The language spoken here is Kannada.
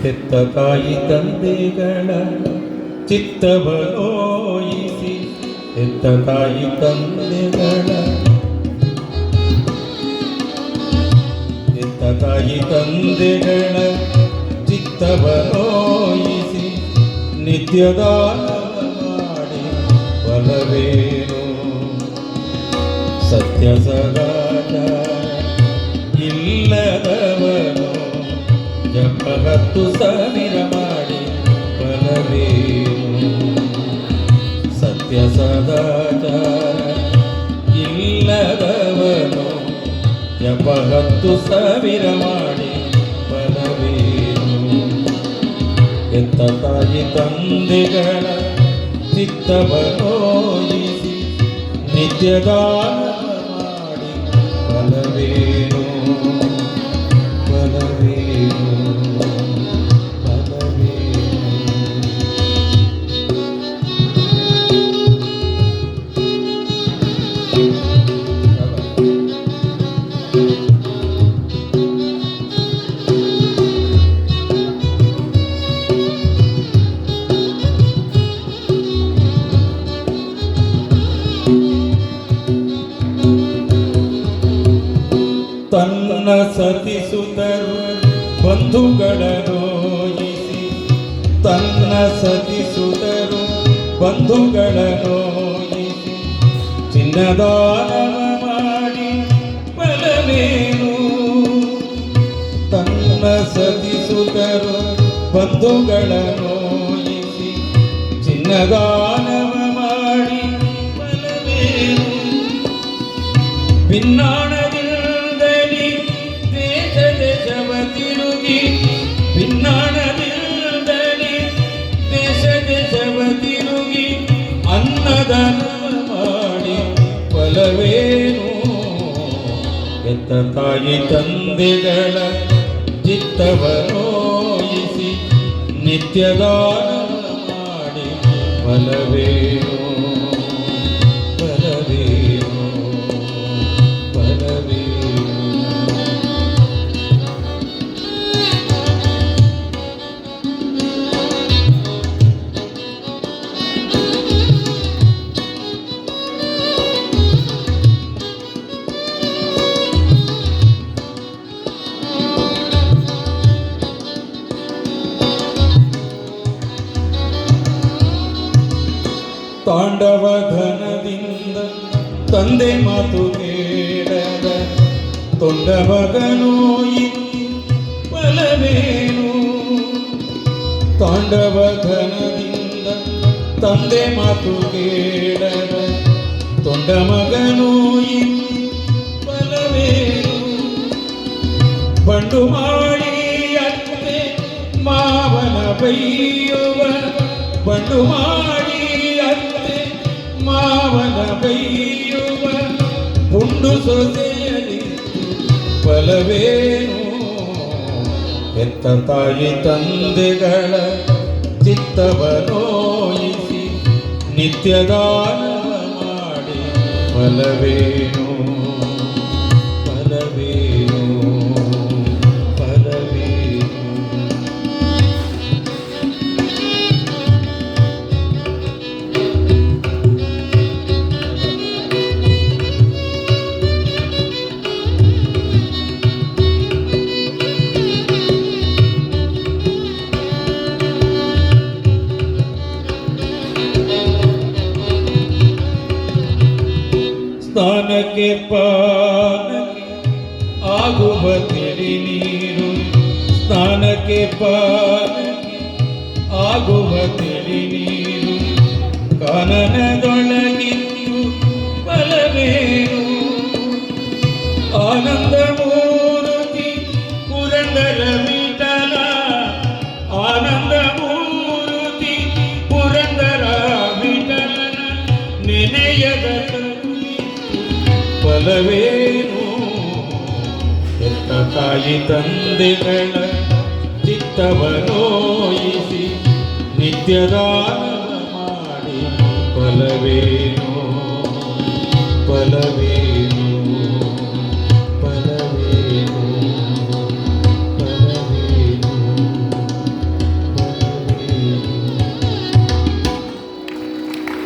ಹೆತ್ತ ತಾಯಿ ತಂದೆಗಳ ಚಿತ್ತವನೋಯಿಸಿ, ಹೆತ್ತ ತಾಯಿ ತಂದೆಗಳ ತಾಯಿ ತಂದೆಗಳ ಚಿತ್ತವನೋಯಿಸಿ, ನಿತ್ಯದಾನ ಮಾಡಿ ಬಲವೇನು. ಸತ್ಯ ಸದಾಚಾರ ಇಲ್ಲದವನು ಜಪಹತ್ತು ಸಾವಿರ ಮಾಡಿ ಬಲವೇನು. ಸತ್ಯ ಸದಾಚಾರ ಇಲ್ಲದವನು ಜಪಹತ್ತು ಸಾವಿರ ಮಾಡಿ ಬಲವೇನು. ಹೆತ್ತ ತಾಯಿ ತಂದೆಗಳ ಚಿತ್ತವನೋಯಿಸಿ, ನಿತ್ಯದಾನ ಮಾಡಿ ಬಲವೇನು. ಬಲವೇನು ತನ್ನ ಸತಿಸುತ್ತರು ಬಂಧುಗಳ ನೋಯಿಸಿ, ತನ್ನ ಸತಿಸುತ್ತರು ಬಂಧುಗಳ ನೋಯಿಸಿ, ಚಿನ್ನದಾನವ ಮಾಡಿ ಬಲವೇನು. ತನ್ನ ಸತಿಸುತ್ತರು ಬಂಧುಗಳ ನೋಯಿಸಿ, ಚಿನ್ನದಾನವ ಮಾಡಿ ಬಲವೇನು. ಭಿನ್ನಾಣದಿಂದಲಿ ದೇಶ ದೇಶವ ತಿರುಗಿ, ಭಿನ್ನಾಣದಿಂದಲಿ ದೇಶ ದೇಶವ ತಿರುಗಿ, ಅನ್ನದಾನವ ಮಾಡಿ ಬಲವೇನು. ಹೆತ್ತ ತಾಯಿ ತಂದೆಗಳ ಚಿತ್ತವನೋಯಿಸಿ, ನಿತ್ಯದಾನ ಮಾಡಿ ಬಲವೇನು. ಬಲವೇನು ಬಲವೇನು. ತಾಂಡವ ಘನದಿಂದ ತಂದೆ ಮಾತು ಕೇಳದ ತೊಂಡ ಮಗನೋಯಿತು ಬಲವೇನು. ತಾಂಡವ ಘನದಿಂದ ತಂದೆ ಮಾತು ಕೇಳದ ತೊಂಡ ಮಗನೋಯಿತು ಬಲವೇನು. ಬಂಡು ಮಾಡಿ ಅತ್ತೆ ಮಾವನ ಬೈಯುವ, ಬಂಡು ಮಾಡಿ ಅತ್ತೆ ಮಾವನ ಬೈಯುವ, ಪುಂಡು ಸೊಸೆಯಲಿ ಬಲವೇನು. ಹೆತ್ತ ತಾಯಿ ತಂದೆಗಳ ಚಿತ್ತವನೋಯಿಸಿ, ನಿತ್ಯದಾನ ಮಾಡಿ ಬಲವೇನು. ಬಲವೇನು ಬಲವೇನು. ಸ್ನಾನಕ್ಕೆ ಪಾನಕ್ಕೆ ಆಗುವ ತಿಳಿ ನೀರು, ಸ್ನಾನಕ್ಕೆ ಪಾನಕ್ಕೆ ಆಗುವ ತಿಳಿ ನೀರು, ಕಾನನದೊಳಗಿತ್ತು ಬಲವೇನು. ಆನಂದ ಮೂರ್ತಿ ಪುರಂದರ ವಿಠಲ, ಆನಂದ ಮೂರ್ತಿ ಪುರಂದರ ವಿಠಲನ ನೆನೆಯದ ಬಲವೇನು. ಹೆತ್ತ ತಾಯಿ ತಂದೆಗಳ ಚಿತ್ತವನೋಯಿಸಿ, ನಿತ್ಯದಾನ ಮಾಡಿ ಬಲವೇನು. ಬಲವೇನು